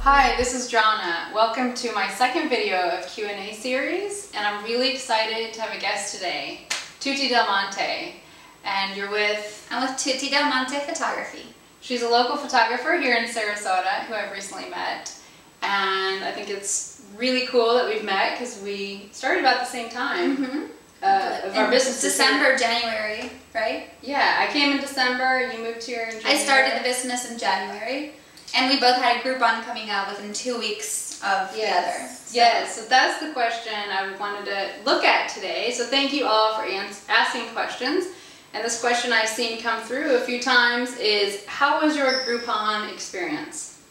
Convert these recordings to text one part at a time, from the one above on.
Hi, this is Jonna. Welcome to my second video of Q&A series, and I'm really excited to have a guest today, Tutti Del Monte. And you're with? I'm with Tutti Del Monte Photography. She's a local photographer here in Sarasota who I've recently met, and I think it's really cool that we've met because we started about the same time of our business. December, January, right? Yeah, I came in December, you moved here in January. I started the business in January, and we both had a Groupon coming out within 2 weeks of the other. Yes, so that's the question I wanted to look at today. So thank you all for asking questions. And this question I've seen come through a few times is, how was your Groupon experience?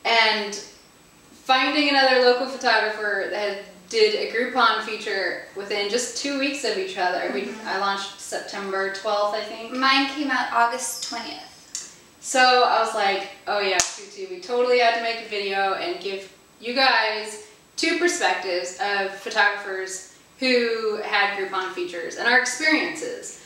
And finding another local photographer that did a Groupon feature within just 2 weeks of each other. I launched September 12th, I think. Mine came out August 20th. So I was like, oh yeah, Tutti, we totally had to make a video and give you guys two perspectives of photographers who had Groupon features and our experiences.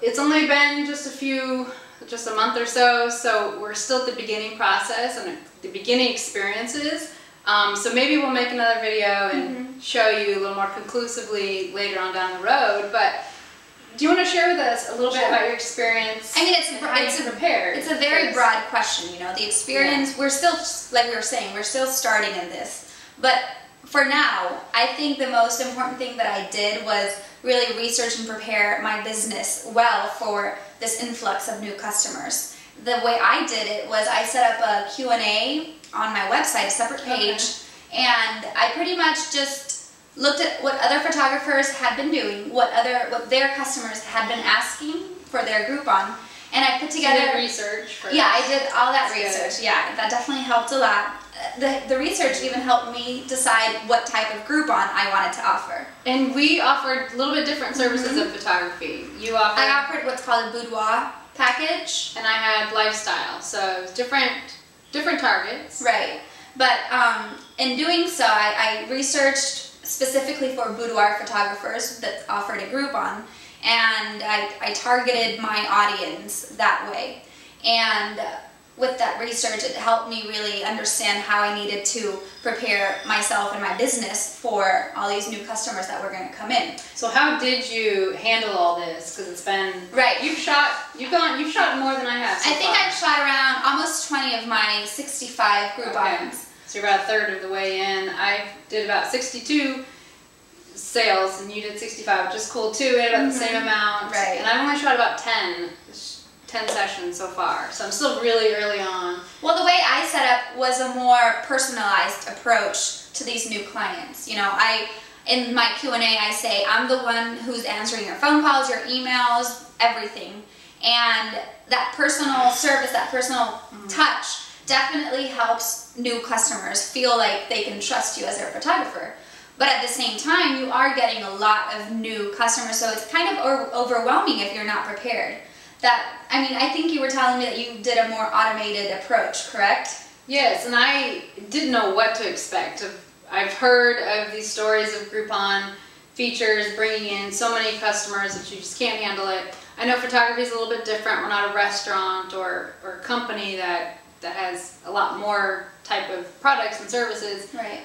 It's only been just a month or so, so we're still at the beginning process and the beginning experiences. So maybe we'll make another video and show you a little more conclusively later on down the road. But do you want to share with us a little bit about your experience? I mean, prepared. It's a very broad question, you know. The experience, we're still, like we were saying, we're still starting in this. But for now, I think the most important thing that I did was really research and prepare my business well for this influx of new customers. The way I did it was I set up a Q&A on my website, a separate page, and I pretty much just looked at what other photographers had been doing, what their customers had been asking for their Groupon, and I put together research. I did all that research. Good. Yeah, that definitely helped a lot. The research even helped me decide what type of Groupon I wanted to offer. And we offered a little bit different services of photography. I offered what's called a boudoir package, and I had lifestyle, so different targets. Right, but in doing so, I researched specifically for boudoir photographers that offered a Groupon, and I targeted my audience that way. And with that research, it helped me really understand how I needed to prepare myself and my business for all these new customers that were going to come in. So how did you handle all this? Because it's been you've shot more than I have so I think far. I've shot around almost 20 of my 65 Groupons. Okay. So you're about a third of the way in. I did about 62 sales, and you did 65, which is cool too. We had about the same amount. Right. And I've only shot about 10 sessions so far, so I'm still really early on. Well, the way I set up was a more personalized approach to these new clients. You know, in my Q&A I say I'm the one who's answering your phone calls, your emails, everything, and that personal service, that personal touch definitely helps new customers feel like they can trust you as their photographer. But at the same time, you are getting a lot of new customers, so it's kind of overwhelming if you're not prepared. I think you were telling me that you did a more automated approach, correct? Yes, and I didn't know what to expect. I've heard of these stories of Groupon features bringing in so many customers that you just can't handle it. I know photography is a little bit different. We're not a restaurant or a company that has a lot more type of products and services. Right.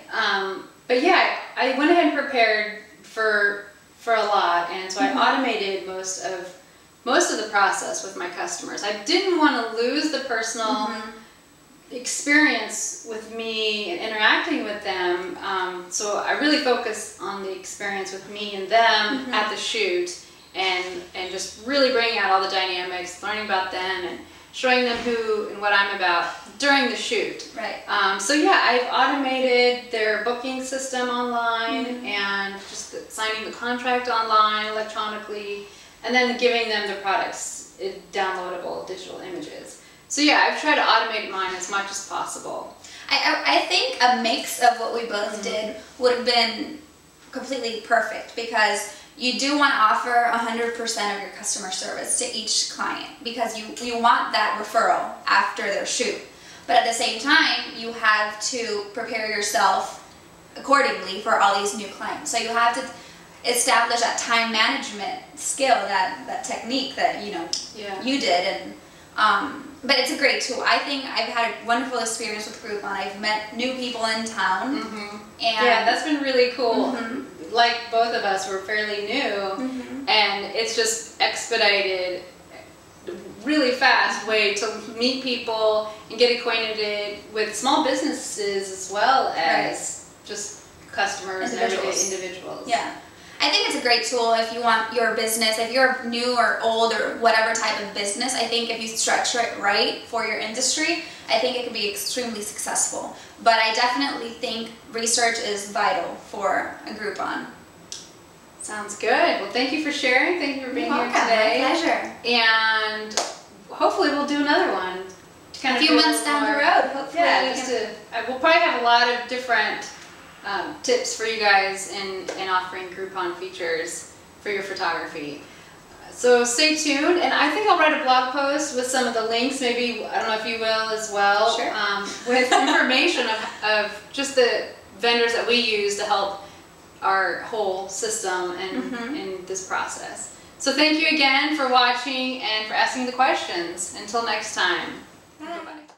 But yeah, I went ahead and prepared for a lot, and so I automated most of the process with my customers. I didn't want to lose the personal experience with me and interacting with them, so I really focused on the experience with me and them at the shoot, and just really bringing out all the dynamics, learning about them, and showing them who and what I'm about during the shoot. Right. So yeah, I've automated their booking system online and just signing the contract online electronically, and then giving them the products in downloadable digital images. So yeah, I've tried to automate mine as much as possible. I think a mix of what we both did would have been completely perfect, because you do want to offer 100% of your customer service to each client, because you want that referral after their shoot. But at the same time, you have to prepare yourself accordingly for all these new clients. So you have to establish that time management skill, that technique that you did, and But it's a great tool. I think I've had a wonderful experience with Groupon. I've met new people in town. And yeah, that's been really cool. Like both of us, we're fairly new, and it's just expedited, really fast way to meet people and get acquainted with small businesses as well as just customers and everyday individuals. Yeah. I think it's a great tool if you want your business, if you're new or old or whatever type of business. I think if you structure it right for your industry, I think it can be extremely successful. But I definitely think research is vital for a Groupon. Sounds good. Well, thank you for sharing. Thank you for being here today. My pleasure. And hopefully we'll do another one. To kind a few months down the road, hopefully. Yeah, we'll probably have a lot of different tips for you guys in offering Groupon features for your photography. So stay tuned, and I think I'll write a blog post with some of the links, maybe, I don't know if you will as well, sure. With information of just the vendors that we use to help our whole system and in this process. So thank you again for watching and for asking the questions. Until next time. Bye. Bye-bye.